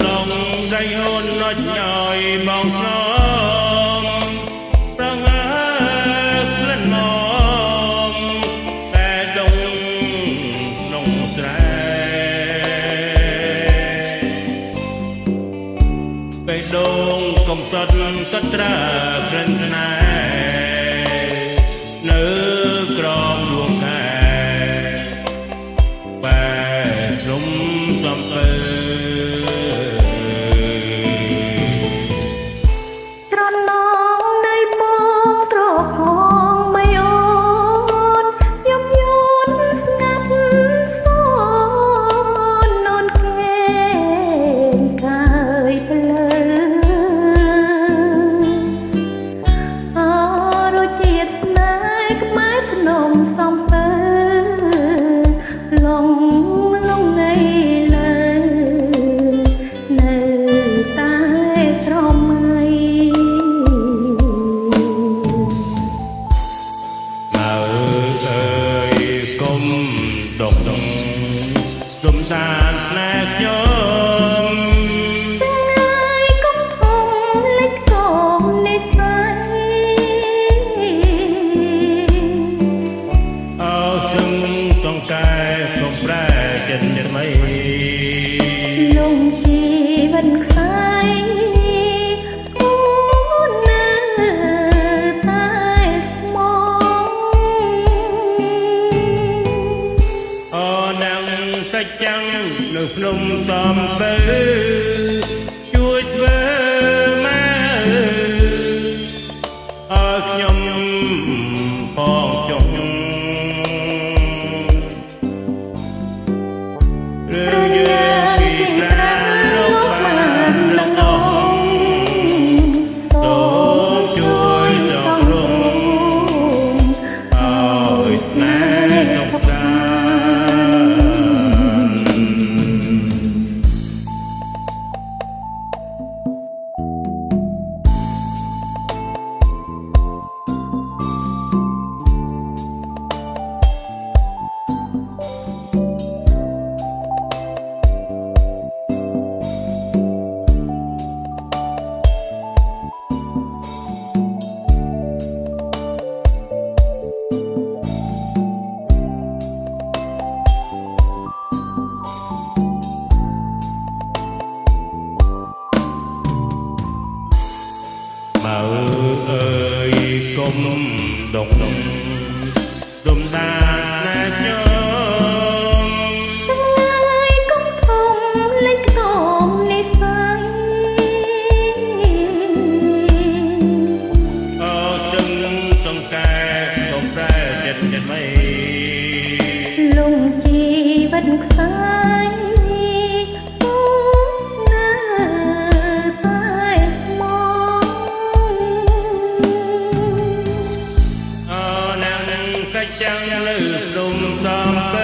នងដៃអូនលុចឲ្យបងស្នំប្រងើក្លិនមកតែដងក្នុងស្រែបេះដូងកំសត់កត្រាក្លិនស្នេហ៍នៅក្រោមដួងខែបែរំសំពើដុំសានណែខ្ញុំថ្ងៃកុំធំលេចកុំនិស័យអោសឹងតងកែកុំប្រែចិត្តអ្នកថ្មីលំជីវិតខ្សែកិច្ចចាំងនៅភ្នំសំពៅជួយធ្វើម៉ែឲ្យខ្ញុំផងចុះរឿងយើងពីប្រារកបានលោកអស់សូមជួយដល់រងឲ្យស្នេហ៍ទុកតាបើអើយកុំដងដុំដាណែខ្ញុំថ្ងៃកុំធំលេចកុំនិស័យអើចឹងតង្កែកុំប្រែចិត្តចិត្តមិនលំជីវិតខ្សែចាំងលើដុំសំពៅ